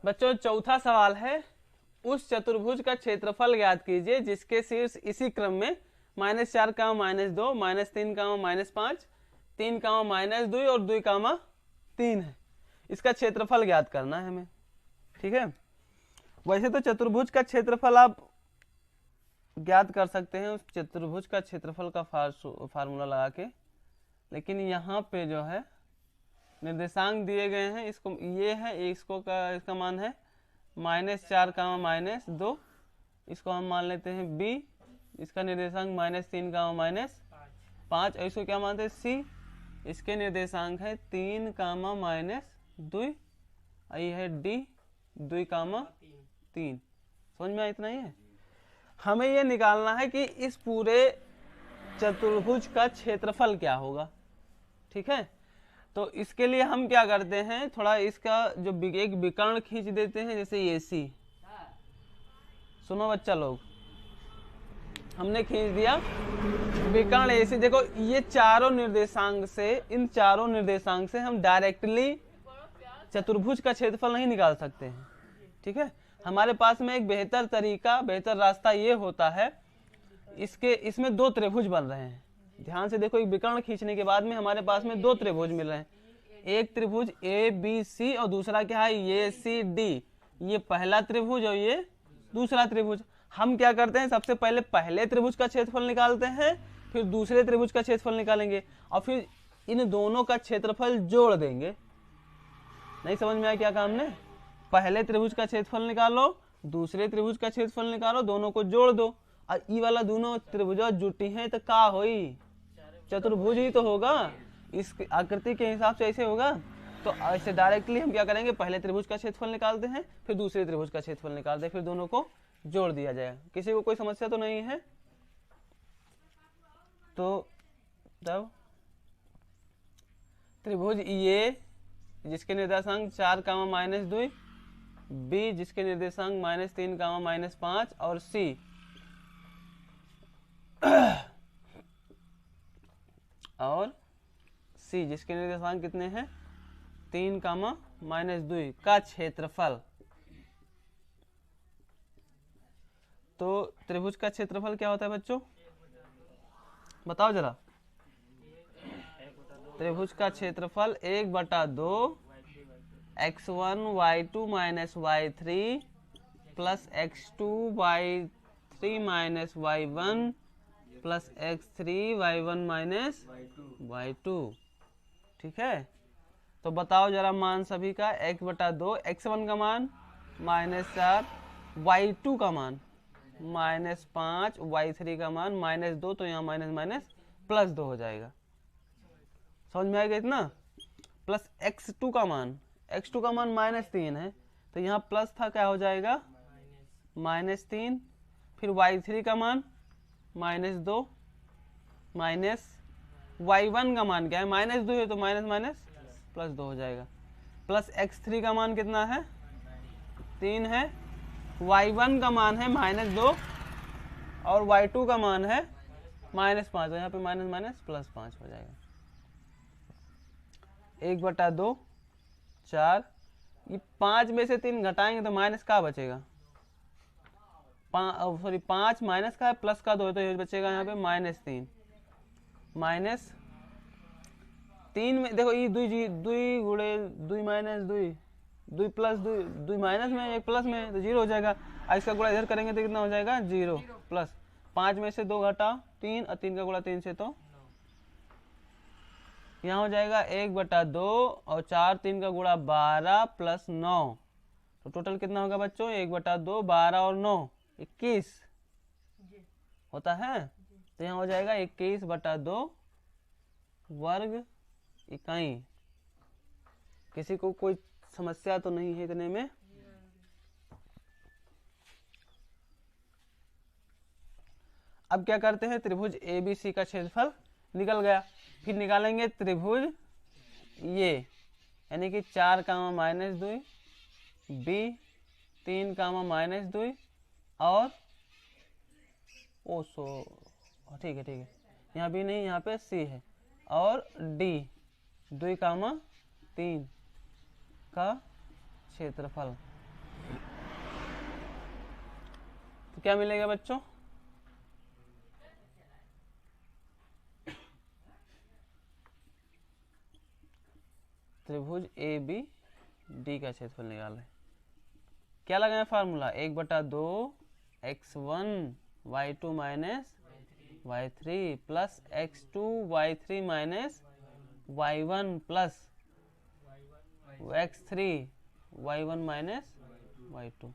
बच्चों चौथा सवाल है, उस चतुर्भुज का क्षेत्रफल ज्ञात कीजिए जिसके शीर्ष इसी क्रम में -4, -2, -3, -5, 3, -2 और 2, 3 है। इसका क्षेत्रफल ज्ञात करना है हमें। ठीक है, वैसे तो चतुर्भुज का क्षेत्रफल आप ज्ञात कर सकते हैं उस चतुर्भुज का क्षेत्रफल का फार्मूला लगा के, लेकिन यहाँ पे जो है निर्देशांक दिए गए हैं, इसको ये है, इसका मान है -4, -2, इसको हम मान लेते हैं b, इसका निर्देशांक -3, -5, और इसको क्या मानते हैं c, इसके निर्देशांक है 3, -2, ये है d, 2, 3। समझ में इतना ही है। हमें ये निकालना है कि इस पूरे चतुर्भुज का क्षेत्रफल क्या होगा। ठीक है, तो इसके लिए हम क्या करते हैं, थोड़ा इसका जो एक विकर्ण खींच देते हैं, जैसे ये सी। सुनो बच्चा लोग, हमने खींच दिया विकर्ण एसी। देखो ये चारों निर्देशांक से, इन चारों निर्देशांक से हम डायरेक्टली चतुर्भुज का क्षेत्रफल नहीं निकाल सकते हैं। ठीक है, हमारे पास में एक बेहतर तरीका, बेहतर रास्ता ये होता है, इसमें 2 त्रिभुज बन रहे हैं। ध्यान से देखो, एक विकर्ण खींचने के बाद में हमारे पास में 2 त्रिभुज मिल रहे हैं। एक त्रिभुज ABC और दूसरा क्या है, ये CD। ये पहला त्रिभुज और ये दूसरा त्रिभुज। हम क्या करते हैं, सबसे पहले पहले त्रिभुज का क्षेत्रफल निकालते हैं, फिर दूसरे त्रिभुज का क्षेत्रफल निकालेंगे और फिर इन दोनों का क्षेत्रफल जोड़ देंगे। नहीं समझ में आया क्या काम ने? पहले त्रिभुज का क्षेत्रफल निकालो, दूसरे त्रिभुज का क्षेत्रफल निकालो, दोनों को जोड़ दो, और ई वाला दोनों त्रिभुज जुटी हैं तो का होई, चतुर्भुज ही तो होगा। इस आकृति के हिसाब से ऐसे होगा। तो ऐसे डायरेक्टली हम क्या करेंगे, पहले त्रिभुज का क्षेत्रफल निकालते हैं, फिर दूसरे त्रिभुज का क्षेत्रफल निकालते हैं, फिर दोनों को जोड़ दिया जाएगा। किसी को कोई समस्या तो नहीं है? तो तब त्रिभुज ये जिसके निर्देशांक 4, -2, B जिसके निर्देशांक -3, -5 और C और C जिसके निर्देशांक कितने हैं, 3, -2 का क्षेत्रफल। तो त्रिभुज का क्षेत्रफल क्या होता है बच्चों, बताओ जरा। त्रिभुज का क्षेत्रफल 1/2 x1 y2 - y3 plus x2 y3 - y1 plus x3 y1 - y2। ठीक है, तो बताओ जरा मान सभी का। 1/2, x1 का मान -4, y2 का मान -5, y3 का मान -2, तो यहाँ माइनस +2 हो जाएगा। समझ में आएगा इतना? प्लस x2 का मान, x2 का मान -3 है, तो यहाँ प्लस था, क्या हो जाएगा -3। फिर y3 का मान -2, माइनस y1 का मान क्या है, -2 है, तो माइनस +2 हो जाएगा। प्लस x3 का मान कितना है, 3 है, y1 का मान है -2 और y2 का मान है -5, तो यहाँ पे माइनस +5 हो जाएगा। 1/2 4, ये 5 में से 3 घटाएंगे तो माइनस का बचेगा, 5 माइनस का है, प्लस का 2 है, तो ये बचेगा यहाँ पे -3। -3 में देखो ये 2 गुणे 2 माइनस 2 प्लस 2 माइनस में, 1 प्लस में, तो 0 हो जाएगा। और इसका गुणा इधर करेंगे तो कितना हो जाएगा 0 प्लस 5 में से 2 घटाओ 3, और 3 का गुणा 3 से, तो यहाँ हो जाएगा 1/2 और 4, 3 का गुणा 12 प्लस 9, तो टोटल कितना होगा बच्चों, 1/2, 12 और 9 21 होता है। तो यहाँ हो जाएगा 21/2 वर्ग इकाई। किसी को कोई समस्या तो नहीं है इतने में? अब क्या करते हैं, त्रिभुज ABC का क्षेत्रफल निकल गया, फिर निकालेंगे त्रिभुज ये, यानी कि 4, -2, B 3, -2 और ठीक है, यहाँ भी नहीं, यहाँ पे C है, और D 2, 3 का क्षेत्रफल। तो क्या मिलेगा बच्चों, त्रिभुज ए बी डी का क्षेत्रफल निकालें। क्या लगाए formula, 1/2 x1 y2 minus y3 plus x2 y3 minus y1 plus x3 y1 minus y2।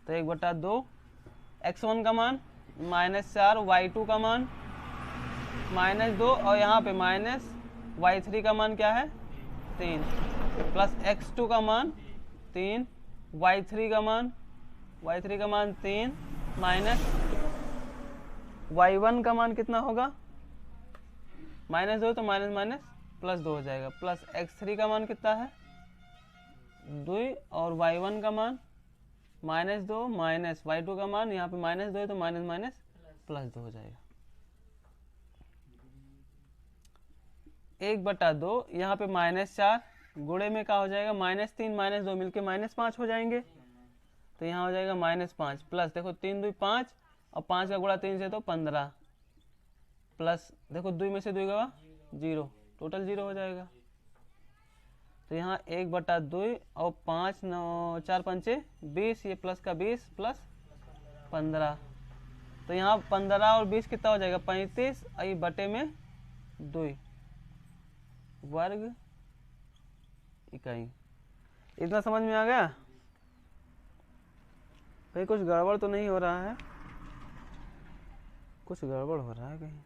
तो 1/2 x1 का मान -4, y2 का मान -2 और यहाँ पे माइनस y3 का मान क्या है 3 प्लस x2 का मान 3, y3 का मान 3 माइनस y1 का मान कितना होगा -2, तो माइनस माइनस प्लस 2 हो जाएगा, प्लस x3 का मान कितना है 2 और y1 का मान -2 माइनस y2 का मान यहाँ पे -2 है तो माइनस माइनस प्लस 2 हो जाएगा। 1/2 यहाँ पे -4 गुणे में क्या हो जाएगा -3 -2 मिलके -5 हो जाएंगे, तो यहाँ हो जाएगा -5 प्लस देखो 3 2 5 और 5 का गुणा 3 से तो 15 प्लस देखो 2 में से 2 गवा 0, टोटल 0 हो जाएगा। तो यहाँ 1/2 और 5 9 4 5 20, ये प्लस का 20 प्लस 15, तो यहाँ 15 और 20 कितना हो जाएगा 35 और ये बटे में 2 वर्ग इकाई। इतना समझ में आ गया? कहीं कुछ गड़बड़ तो नहीं हो रहा है? कुछ गड़बड़ हो रहा है कहीं?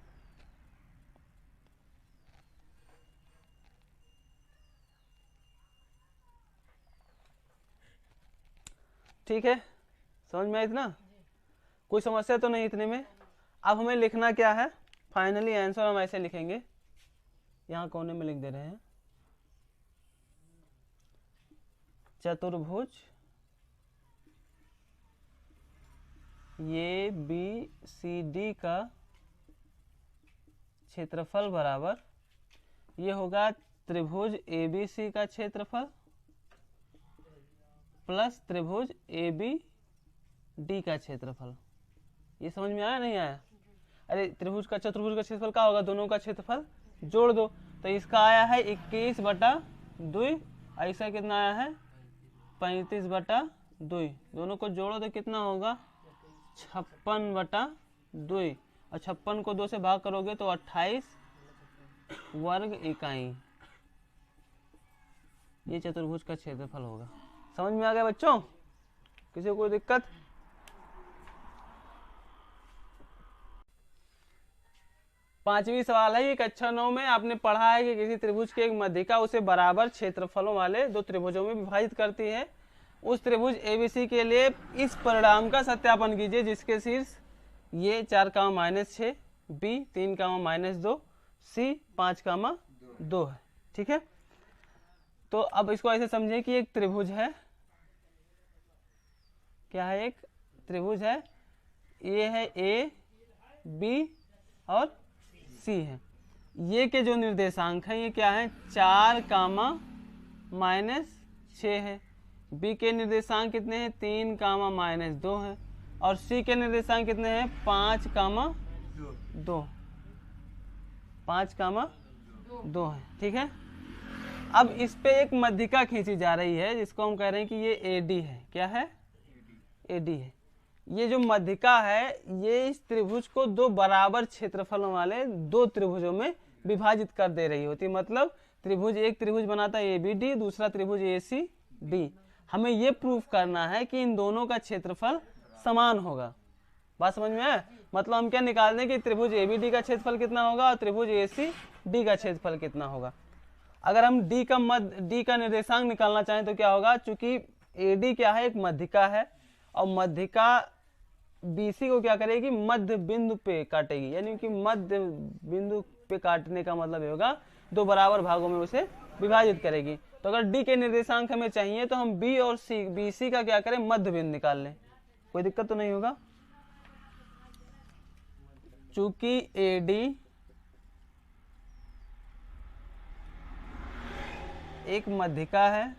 ठीक है, समझ में आया इतना? कोई समस्या तो नहीं इतने में? अब हमें लिखना क्या है, फाइनली आंसर हम ऐसे लिखेंगे, यहाँ कोने में लिख दे रहे हैं, चतुर्भुज ए बी सी डी का क्षेत्रफल बराबर, ये होगा त्रिभुज ए बी सी का क्षेत्रफल प्लस त्रिभुज ए बी डी का क्षेत्रफल। ये समझ में आया नहीं आया? अरे त्रिभुज का चतुर्भुज का क्षेत्रफल क्या होगा, दोनों का क्षेत्रफल जोड़ दो, तो इसका आया है 21/2, ऐसा कितना आया है 35/2, दोनों को जोड़ो तो कितना होगा 56/2 और 56 को 2 से भाग करोगे तो 28 वर्ग इकाई। ये चतुर्भुज का क्षेत्रफल होगा। समझ में आ गया बच्चों? किसी को कोई दिक्कत? पांचवी सवाल है, ये कक्षा 9 में आपने पढ़ा है कि किसी त्रिभुज की एक मध्यिका उसे बराबर क्षेत्रफलों वाले दो त्रिभुजों में विभाजित करती है। उस त्रिभुज एबीसी के लिए इस परिणाम का सत्यापन कीजिए जिसके शीर्ष ये 4, -6, बी 3, -2, सी 5, 2 है। ठीक है, तो अब इसको ऐसे समझिए कि एक त्रिभुज है, क्या है, एक त्रिभुज है, ये है ए बी और सी है। ये के जो निर्देशांक है ये क्या है 4, -6 है, बी के निर्देशांक कितने हैं 3, -2 है और सी के निर्देशांक कितने हैं 5, 2 5, 2 है। ठीक है, अब इस पे एक मध्यिका खींची जा रही है जिसको हम कह रहे हैं कि ये एडी है। क्या है? एडी है। ये जो मध्यिका है ये इस त्रिभुज को दो बराबर क्षेत्रफलों वाले दो त्रिभुजों में विभाजित कर दे रही होती, मतलब त्रिभुज एक त्रिभुज बनाता है एबीडी, दूसरा त्रिभुज एसीडी। हमें ये प्रूफ करना है कि इन दोनों का क्षेत्रफल समान होगा। बात समझ में आया? मतलब हम क्या निकाल दें कि त्रिभुज एबीडी का क्षेत्रफल कितना होगा और त्रिभुज एसीडी का क्षेत्रफल कितना होगा। अगर हम डी का निर्देशांक निकालना चाहें तो क्या होगा, चूंकि एडी क्या है एक मध्यिका है और मध्यिका बीसी को क्या करेगी मध्य बिंदु पे काटेगी, यानी कि मध्य बिंदु पे काटने का मतलब ये होगा दो बराबर भागों में उसे विभाजित करेगी। तो अगर डी के निर्देशांक हमें चाहिए तो हम बी और सी बीसी का क्या करें मध्य बिंदु निकाल लें, कोई दिक्कत तो नहीं होगा। चूंकि एडी एक मध्यिका है,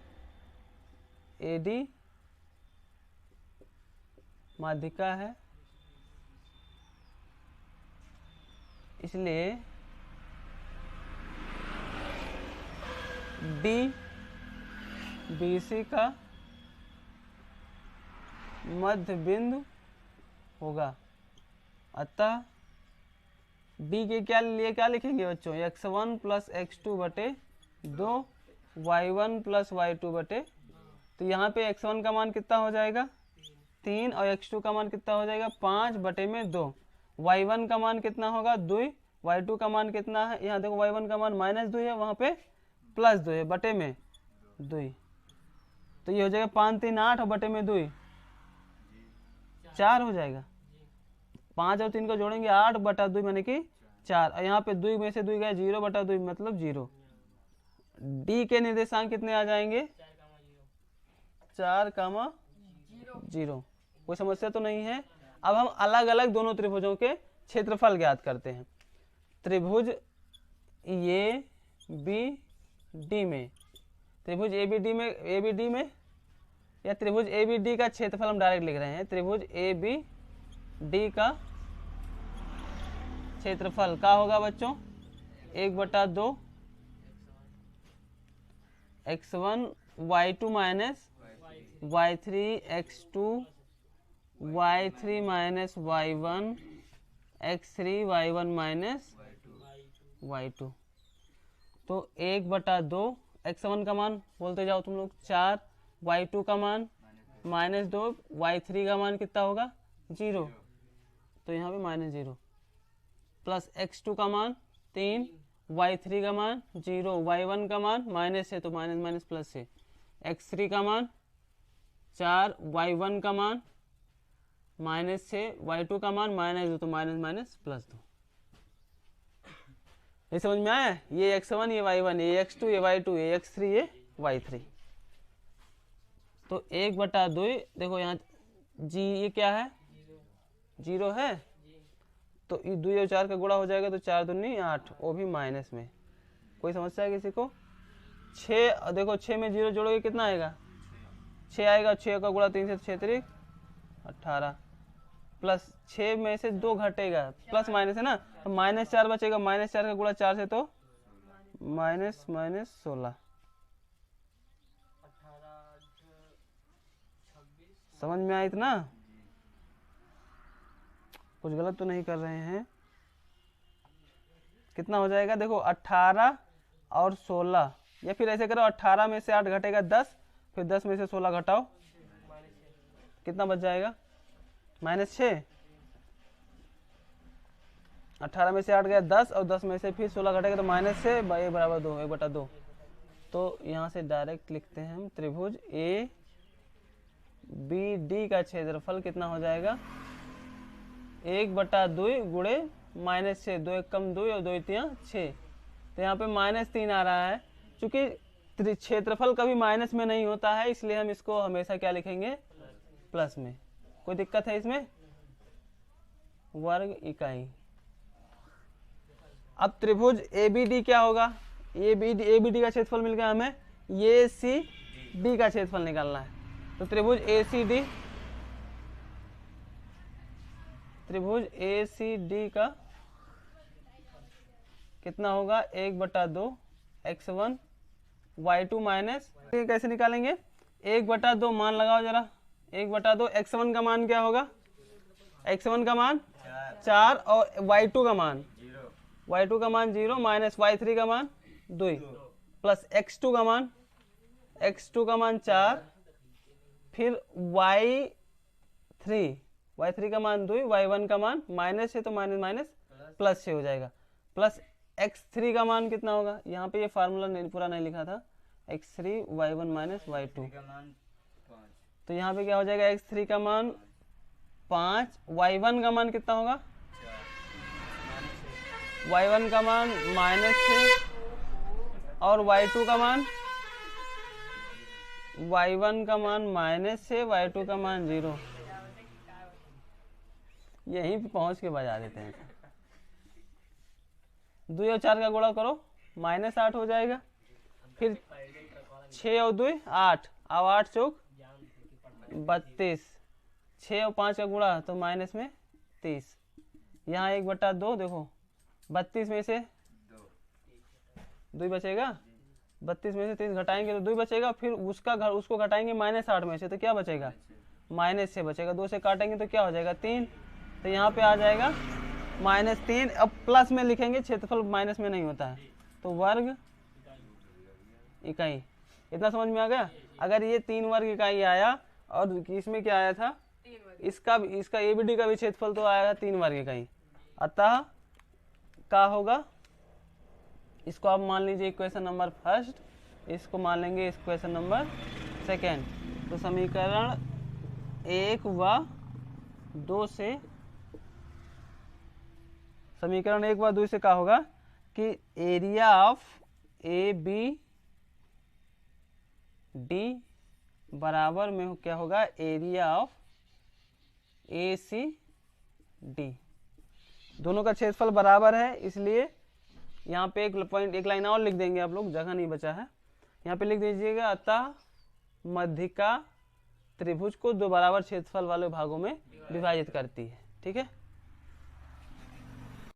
एडी माध्यिका है, इसलिए डी BC का मध्य बिंदु होगा। अतः डी के लिए क्या लिखेंगे बच्चों, x1 प्लस x2 बटे 2 y1 प्लस y2 बटे, तो यहाँ पे x1 का मान कितना हो जाएगा 3 और x2 का मान कितना हो जाएगा 5 बटे में 2, y1 का मान कितना होगा 2, y2 का मान कितना है, यहाँ देखो y1 का मान -2 है, वहाँ पे +2 है, बटे में 2, तो ये हो जाएगा 5 3 8 और बटे में 2 4 हो जाएगा। 5 और 3 को जोड़ेंगे 8 बटा 2 माने कि 4, और यहाँ पे 2 में से 2 गया 0 बटा 2 मतलब 0। डी के निर्देशांक कितने आ जाएंगे 4, 0। कोई समस्या तो नहीं है। अब हम अलग अलग दोनों त्रिभुजों के क्षेत्रफल ज्ञात करते हैं। त्रिभुज ए बी डी में, त्रिभुज ए बी डी में या त्रिभुज ए बी डी का क्षेत्रफल हम डायरेक्ट लिख रहे हैं। त्रिभुज ए बी डी का क्षेत्रफल क्या होगा बच्चों 1/2 x1 y2 minus y3 x2 y3 minus y1 x3 y1 minus y2। तो 1/2 x1 का मान बोलते जाओ तुम लोग 4, y2 का मान -2, y3 का मान कितना होगा 0, तो यहाँ पे -0, प्लस x2 का मान 3, y3 का मान 0, y1 का मान माइनस है तो माइनस माइनस प्लस है, x3 का मान 4, y1 का मान -6, y2 का मान -2 तो माइनस माइनस +2। ये समझ में आया, ये x1 ये y1 ये x2 ये y2 ये x3 ये y3। तो 1/2 देखो यहाँ जी ये क्या है 0 है, तो 2 और 4 का गुणा हो जाएगा तो 4 दूनी 8, वो भी माइनस में। कोई समस्या है किसी को। 6 देखो 6 में 0 जोड़ोगे कितना आएगा 6 आएगा, 6 का गुणा 3 से 6 3 18, प्लस 6 में से 2 घटेगा, प्लस माइनस है ना, तो -4 बचेगा, -4 का गुणा 4 से तो -16। समझ में आया इतना, कुछ गलत तो नहीं कर रहे हैं। कितना हो जाएगा देखो 18 और 16, या फिर ऐसे करो 18 में से 8 घटेगा 10, फिर 10 में से 16 घटाओ कितना बच जाएगा -6। 18 में से 8 गया 10 और 10 में से फिर 16 घटेगा तो -6 1 बराबर 2 1/2। तो यहाँ से डायरेक्ट लिखते हैं हम त्रिभुज ए बी डी का क्षेत्रफल कितना हो जाएगा 1/2 गुणे -6, 2 1 कम 2 और 2 3 6, तो यहाँ पे -3 आ रहा है। चूंकि क्षेत्रफल कभी माइनस में नहीं होता है इसलिए हम इसको हमेशा क्या लिखेंगे प्लस में। कोई दिक्कत है इसमें, वर्ग इकाई। अब त्रिभुज ABD क्या होगा, ABD का क्षेत्रफल मिल गया हमें, ACD का क्षेत्रफल निकालना है। तो त्रिभुज ACD का कितना होगा 1/2 x1 y2 माइनस, कैसे निकालेंगे 1/2 मान लगाओ जरा, 1/2 x1 का मान क्या होगा, x1 का मान 4 और y2 का मान 0 माइनस y3 का मान 2 प्लस x2 का मान 4, फिर y3 का मान 2, y1 का मान माइनस है तो माइनस माइनस प्लस से हो जाएगा, प्लस x3 का मान कितना होगा, यहाँ पे ये फार्मूला पूरा नहीं लिखा था, x3 y1 माइनस y2, तो यहाँ पे क्या हो जाएगा x3 का मान 5, y1 का मान कितना होगा y1 का मान -6 और y2 का मान y1 का मान -6 y2 का मान 0। यहीं पे पहुंच के बजा देते हैं। 2 और 4 का गुणा करो -8 हो जाएगा, फिर 6 और 2 8, अब 8 चौक 32, 6 और 5 का गुणा तो माइनस में 30, यहाँ 1/2 देखो 32 में से 2 बचेगा, 32 में से 30 घटाएंगे तो 2 बचेगा, फिर उसको घटाएंगे -8 में से तो क्या बचेगा, -6 बचेगा, 2 से काटेंगे तो क्या हो जाएगा 3, तो यहाँ पे आ जाएगा -3। अब प्लस में लिखेंगे, क्षेत्रफल माइनस में नहीं होता है, तो वर्ग इकाई। इतना समझ में आ गया। अगर ये 3 वर्ग इकाई आया और इसमें क्या आया था, इसका ABD का भी क्षेत्रफल तो आया था 3 वर्ग इकाई, अतः क्या होगा, इसको आप मान लीजिए इक्वेशन नंबर फर्स्ट, इसको मान लेंगे इक्वेशन नंबर सेकेंड। तो समीकरण 1 व 2 से, समीकरण 1 व 2 से क्या होगा कि एरिया ऑफ ABD बराबर में क्या होगा, एरिया ऑफ ACD। दोनों का क्षेत्रफल बराबर है, इसलिए यहाँ पे एक लाइन और लिख देंगे आप लोग, जगह नहीं बचा है, यहाँ पे लिख दीजिएगा, अतः मध्यिका त्रिभुज को 2 बराबर क्षेत्रफल वाले भागों में विभाजित करती है। ठीक है।